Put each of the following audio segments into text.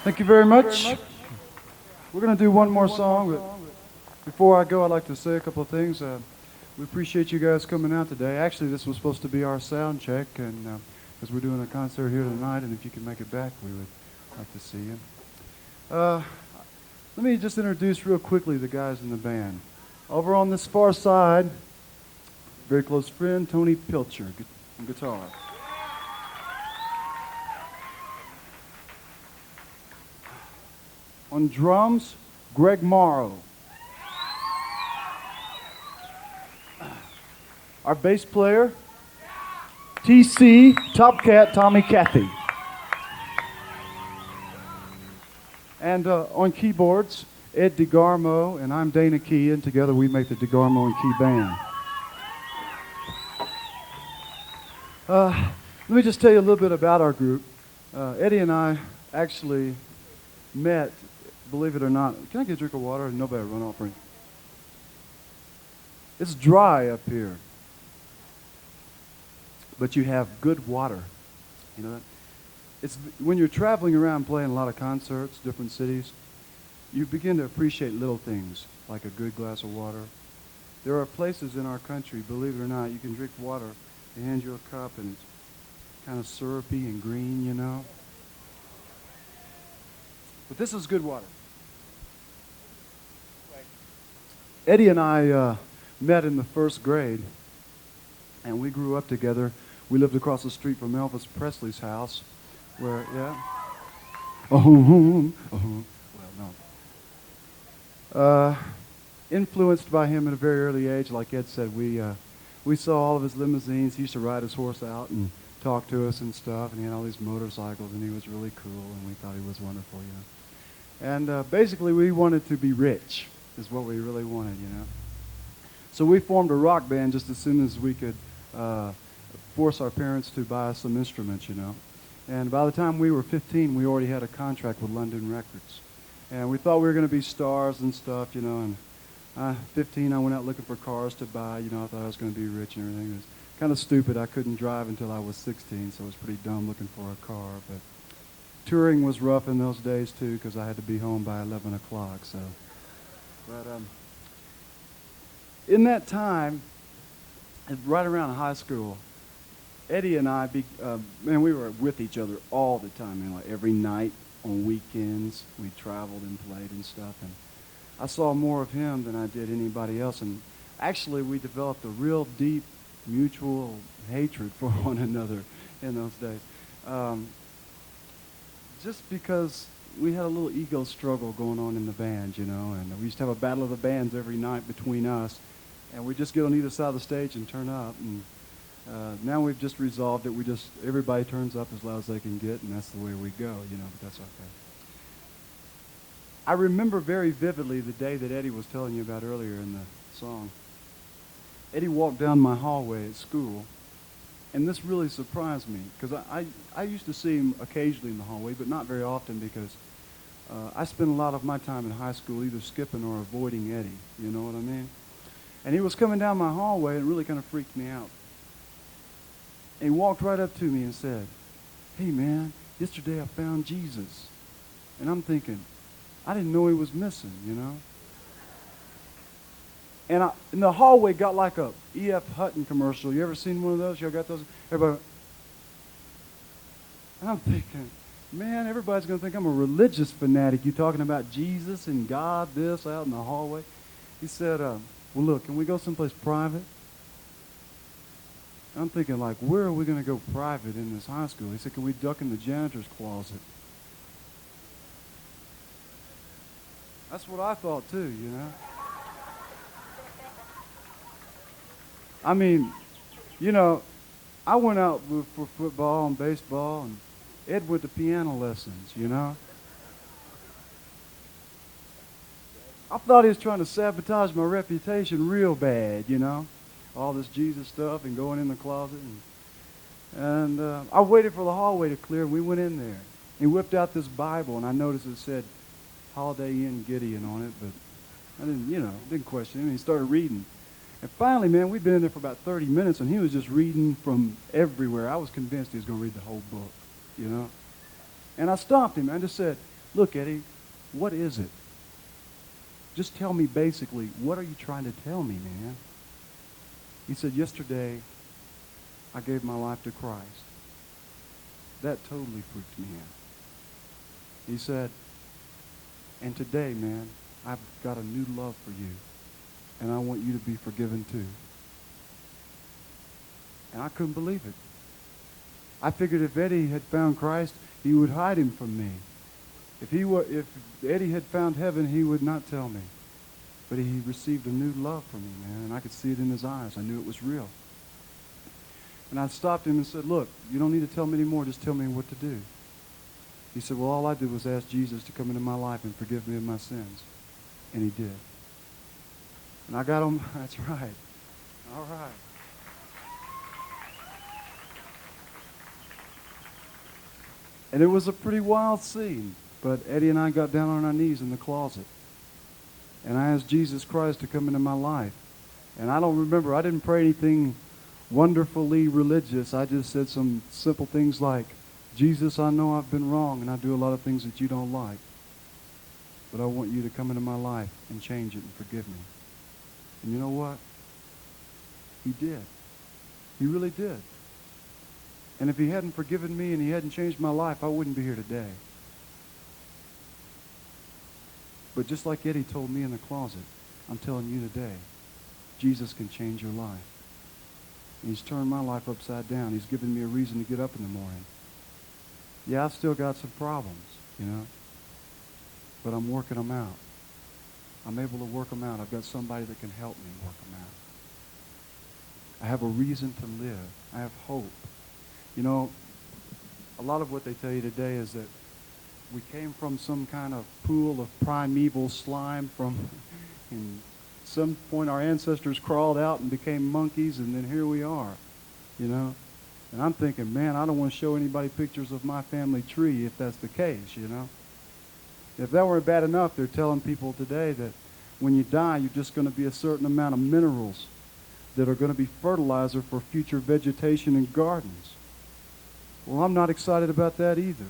Thank you very much. We're going to do one more song, but before I go, I'd like to say a couple of things. We appreciate you guys coming out today. Actually, this was supposed to be our sound check, and because we're doing a concert here tonight, and if you can make it back, we would like to see you. Let me just introduce real quickly the guys in the band. Over on this far side, very close friend, Tony Pilcher, on guitar. On drums, Greg Morrow. Our bass player, TC, Top Cat, Tommy Cathy. And on keyboards, Ed DeGarmo, and I'm Dana Key, and together we make the DeGarmo and Key Band. Let me just tell you a little bit about our group. Eddie and I actually met, believe it or not. Can I get a drink of water? Nobody run off or anything. It's dry up here, but you have good water. You know that? It's when you're traveling around playing a lot of concerts, different cities, you begin to appreciate little things like a good glass of water. There are places in our country, believe it or not, you can drink water. They hand you a cup and it's kind of syrupy and green, you know. But this is good water. Eddie and I met in the first grade, and we grew up together. We lived across the street from Elvis Presley's house, where, yeah. Well, no. Influenced by him at a very early age, like Ed said, we saw all of his limousines. He used to ride his horse out and talk to us and stuff, and he had all these motorcycles, and he was really cool, and we thought he was wonderful, you know. And basically, we wanted to be rich, is what we really wanted, you know. So we formed a rock band just as soon as we could force our parents to buy us some instruments, you know. And by the time we were 15, we already had a contract with London Records. And we thought we were going to be stars and stuff, you know. And 15, I went out looking for cars to buy. You know, I thought I was going to be rich and everything. It was kind of stupid. I couldn't drive until I was 16, so it was pretty dumb looking for a car. But touring was rough in those days, too, because I had to be home by 11 o'clock. So, but in that time, right around high school, Eddie and I, man, we were with each other all the time. You know, like every night on weekends, we traveled and played and stuff. And I saw more of him than I did anybody else. And actually, we developed a real deep mutual hatred for one another in those days. Just because we had a little ego struggle going on in the band, you know. And we used to have a battle of the bands every night between us. And we'd just get on either side of the stage and turn up. And now we've just resolved it. Everybody turns up as loud as they can get, and that's the way we go, you know, but that's okay. I remember very vividly the day that Eddie was telling you about earlier in the song. Eddie walked down my hallway at school, and this really surprised me, because I used to see him occasionally in the hallway, but not very often, because I spent a lot of my time in high school either skipping or avoiding Eddie, you know what I mean? And he was coming down my hallway, and it really kind of freaked me out. And he walked right up to me and said, "Hey, man, yesterday I found Jesus." And I'm thinking, I didn't know he was missing, you know. And the hallway got like a E.F. Hutton commercial. You ever seen one of those? Y'all got those? Everybody. And I'm thinking, man, everybody's going to think I'm a religious fanatic. You talking about Jesus and God, this, out in the hallway. He said, well, look, can we go someplace private? I'm thinking, like, where are we going to go private in this high school? He said, can we duck in the janitor's closet? That's what I thought, too, you know. I mean, you know, I went out for football and baseball, and Ed went to piano lessons, you know. I thought he was trying to sabotage my reputation real bad, you know. All this Jesus stuff and going in the closet. And I waited for the hallway to clear, and we went in there. He whipped out this Bible, and I noticed it said Holiday Inn Gideon on it, but I didn't question him. He started reading. And finally, man, we'd been in there for about 30 minutes, and he was just reading from everywhere. I was convinced he was going to read the whole book, you know. And I stopped him. I just said, look, Eddie, what is it? Just tell me basically, what are you trying to tell me, man? He said, yesterday, I gave my life to Christ. That totally freaked me out. He said, and today, man, I've got a new love for you, and I want you to be forgiven too. And I couldn't believe it. I figured if Eddie had found Christ, he would hide him from me. If Eddie had found heaven, he would not tell me. But he received a new love for me, man, and I could see it in his eyes. I knew it was real. And I stopped him and said, look, you don't need to tell me anymore. Just tell me what to do. He said, well, all I did was ask Jesus to come into my life and forgive me of my sins. And he did. And I got him. That's right. All right. And it was a pretty wild scene. But Eddie and I got down on our knees in the closet. And I asked Jesus Christ to come into my life. And I don't remember. I didn't pray anything wonderfully religious. I just said some simple things like, Jesus, I know I've been wrong and I do a lot of things that you don't like. But I want you to come into my life and change it and forgive me. And you know what? He did. He really did. And if he hadn't forgiven me and he hadn't changed my life, I wouldn't be here today. But just like Eddie told me in the closet, I'm telling you today, Jesus can change your life. And he's turned my life upside down. He's given me a reason to get up in the morning. Yeah, I've still got some problems, you know, but I'm working them out. I'm able to work them out. I've got somebody that can help me work them out. I have a reason to live. I have hope. You know, a lot of what they tell you today is that we came from some kind of pool of primeval slime from, in some point our ancestors crawled out and became monkeys, and then here we are, you know. And I'm thinking, man, I don't want to show anybody pictures of my family tree if that's the case, you know. If that weren't bad enough, they're telling people today that when you die, you're just going to be a certain amount of minerals that are going to be fertilizer for future vegetation and gardens. Well, I'm not excited about that either,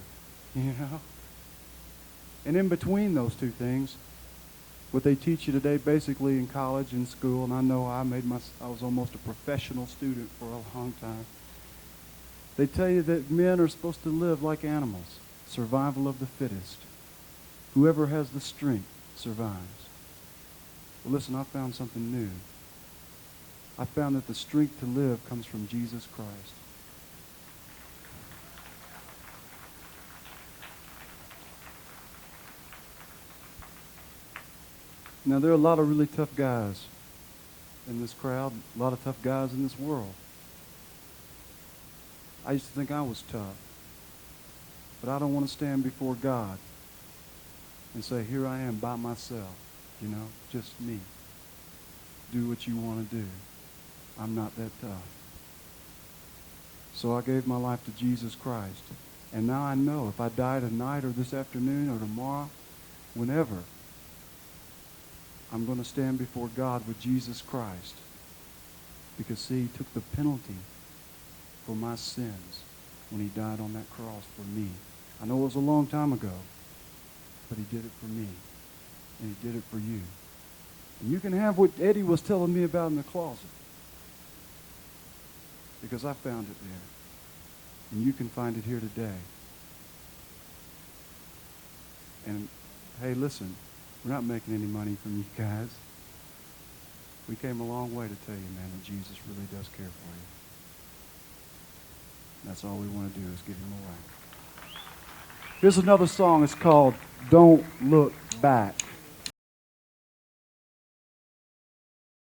you know. And in between those two things, what they teach you today basically in college and school, and I know I was almost a professional student for a long time. They tell you that men are supposed to live like animals, survival of the fittest. Whoever has the strength survives. Well, listen, I found something new. I found that the strength to live comes from Jesus Christ. Now, there are a lot of really tough guys in this crowd, a lot of tough guys in this world. I used to think I was tough. But I don't want to stand before God and say, here I am by myself, you know, just me. Do what you want to do. I'm not that tough. So I gave my life to Jesus Christ. And now I know if I die tonight or this afternoon or tomorrow, whenever, I'm going to stand before God with Jesus Christ. Because, see, he took the penalty for my sins when he died on that cross for me. I know it was a long time ago, but he did it for me. And he did it for you. And you can have what Eddie was telling me about in the closet. Because I found it there. And you can find it here today. And, hey, listen, we're not making any money from you guys. We came a long way to tell you, man, that Jesus really does care for you. That's all we want to do is give him away. Here's another song. It's called Don't Look Back.